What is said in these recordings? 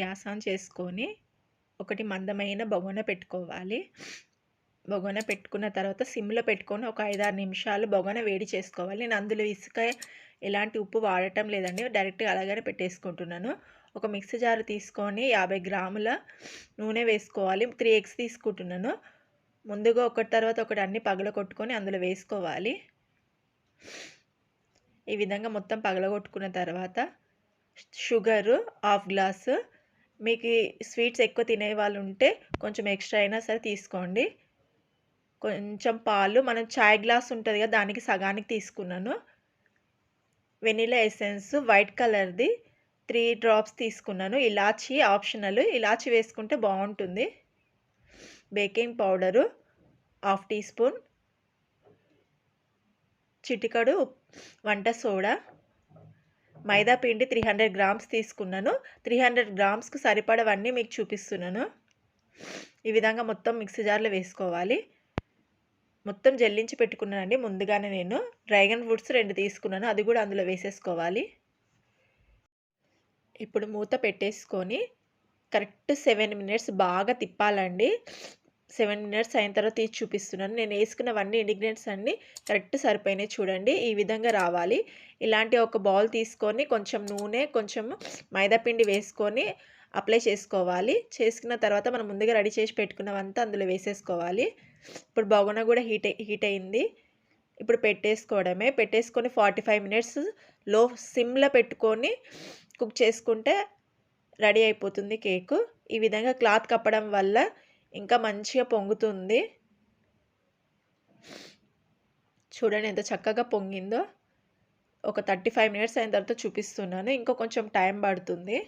Gas on చేసుకొని ఒకటి మందమైన బగోన పెట్టుకోవాలి. బగోన పెట్టుకున్న తర్వాత సిమ్లో పెట్టుకొని ఒక 5-6 నిమిషాలు బగోన వేడి చేసుకోవాలి. నేను అందులో ఇసుక ఎలాంటి ఉప్పు వాడటం లేదండి, డైరెక్ట్గా అలాగనే పెట్టేసుకుంటున్నాను. ఒక మిక్సీ జార్ తీసుకొని 50 గ్రాముల నూనె వేసుకోవాలి. 3 ఎగ్స్ తీసుకుంటున్నాను. ముందుగా ఒకటి తర్వాత ఒకటి అన్ని పగలగొట్టుకొని అందులో వేసుకోవాలి. ఈ విధంగా మొత్తం పగలగొట్టుకున్న తర్వాత షుగరు 1/2 గ్లాసు, మీకు స్వీట్స్ ఎక్కువ తినే వాళ్ళు ఉంటే కొంచెం ఎక్స్ట్రా అయినా సరే తీసుకోండి. కొంచెం పాలు, మనం చాయ్ గ్లాస్ ఉంటుంది కదా దానికి సగానికి తీసుకున్నాను. వెనిలా ఎసెన్స్ వైట్ కలర్ది 3 డ్రాప్స్ తీసుకున్నాను. ఇలాచీ ఆప్షనల్, ఇలాచీ వేసుకుంటే బాగుంటుంది. బేకింగ్ పౌడరు 1/2 టీ స్పూన్, చిటికడు వంట సోడా, మైదా పిండి 300 గ్రామ్స్ తీసుకున్నాను. 300 గ్రామ్స్కి సరిపడవన్నీ మీకు చూపిస్తున్నాను. ఈ విధంగా మొత్తం మిక్సీ జార్లో వేసుకోవాలి. మొత్తం జల్లించి పెట్టుకున్నానండి ముందుగానే. నేను డ్రాగన్ ఫ్రూట్స్ 2 తీసుకున్నాను, అది కూడా అందులో వేసేసుకోవాలి. ఇప్పుడు మూత పెట్టేసుకొని కరెక్ట్ 7 మినిట్స్ బాగా తిప్పాలండి. 7 మినిట్స్ అయిన తర్వాత తీసి చూపిస్తున్నాను. నేను వేసుకున్నవన్నీ ఇంగ్రీడియంట్స్ అన్నీ కరెక్ట్ సరిపోయినాయి చూడండి. ఈ విధంగా రావాలి. ఇలాంటి ఒక బౌల్ తీసుకొని కొంచెం నూనె, కొంచెం మైదాపిండి వేసుకొని అప్లై చేసుకోవాలి. చేసుకున్న తర్వాత మనం ముందుగా రెడీ చేసి పెట్టుకున్నవంతా అందులో వేసేసుకోవాలి. ఇప్పుడు బగోనా కూడా హీట్ అయింది. ఇప్పుడు పెట్టేసుకోవడమే. పెట్టేసుకొని 45 మినిట్స్ సిమ్లో పెట్టుకొని కుక్ చేసుకుంటే రెడీ అయిపోతుంది కేకు. ఈ విధంగా క్లాత్ కప్పడం వల్ల ఇంకా మంచిగా పొంగుతుంది. చూడండి ఎంత చక్కగా పొంగిందో. ఒక 35 మినిట్స్ అయిన తర్వాత చూపిస్తున్నాను. ఇంకా కొంచెం టైం పడుతుంది.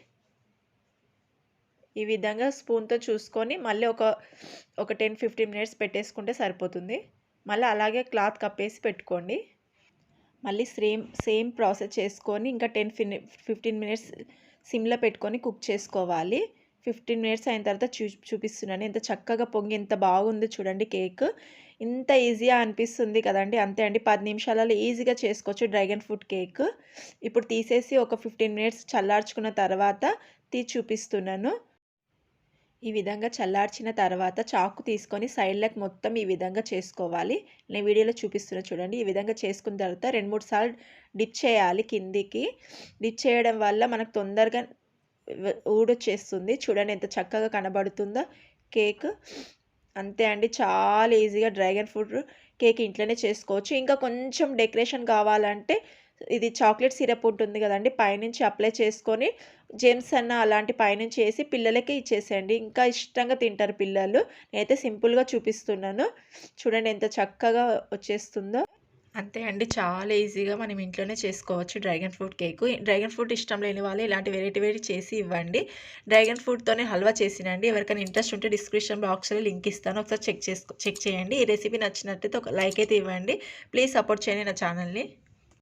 ఈ విధంగా స్పూన్తో చూసుకొని మళ్ళీ ఒక 10-15 మినిట్స్ పెట్టేసుకుంటే సరిపోతుంది. మళ్ళీ అలాగే క్లాత్ కప్పేసి పెట్టుకోండి. మళ్ళీ సేమ్ ప్రాసెస్ చేసుకొని ఇంకా 10-15 మినిట్స్ సిమ్లో పెట్టుకొని కుక్ చేసుకోవాలి. 15 మినిట్స్ అయిన తర్వాత చూపిస్తున్నాను. ఎంత చక్కగా పొంగి ఎంత బాగుందో చూడండి కేక్. ఇంత ఈజీగా అనిపిస్తుంది కదండి. అంతే అండి, 10 నిమిషాలలో ఈజీగా చేసుకోవచ్చు డ్రాగన్ ఫ్రూట్ కేక్. ఇప్పుడు తీసేసి ఒక 15 మినిట్స్ చల్లార్చుకున్న తర్వాత తీసి చూపిస్తున్నాను. ఈ విధంగా చల్లార్చిన తర్వాత చాకు తీసుకొని సైడ్లకు మొత్తం ఈ విధంగా చేసుకోవాలి. నేను వీడియోలో చూపిస్తున్నా చూడండి. ఈ విధంగా చేసుకున్న తర్వాత 2-3 సార్లు డిప్ చేయాలి కిందికి. డిప్ చేయడం వల్ల మనకు తొందరగా ఊడొచ్చేస్తుంది. చూడండి ఎంత చక్కగా కనబడుతుందో కేక్. అంతే అండి, చాలా ఈజీగా డ్రాగన్ ఫ్రూట్ కేక్ ఇంట్లోనే చేసుకోవచ్చు. ఇంకా కొంచెం డెకరేషన్ కావాలంటే ఇది చాక్లెట్ సిరప్ ఉంటుంది కదండి, పైనుంచి అప్లై చేసుకొని జెమ్స్ అన్న అలాంటి పైనుంచి వేసి పిల్లలకి ఇచ్చేసేయండి. ఇంకా ఇష్టంగా తింటారు పిల్లలు. నేనైతే సింపుల్గా చూపిస్తున్నాను. చూడండి ఎంత చక్కగా వచ్చేస్తుందో. అంతే అండి, చాలా ఈజీగా మనం ఇంట్లోనే చేసుకోవచ్చు dragon fruit cake. Dragon fruit ఇష్టం లేని వాళ్ళు ఇలాంటి వెరైటీ చేసి ఇవ్వండి. డ్రాగన్ ఫ్రూట్తోనే హల్వా చేసినండి. ఎవరికైనా ఇంట్రెస్ట్ ఉంటే డిస్క్రిప్షన్ బాక్స్లో లింక్ ఇస్తాను, ఒకసారి చెక్ చేయండి. ఈ రెసిపీ నచ్చినట్టయితే ఒక లైక్ అయితే ఇవ్వండి. ప్లీజ్ సపోర్ట్ చేయండి నా ఛానల్ని.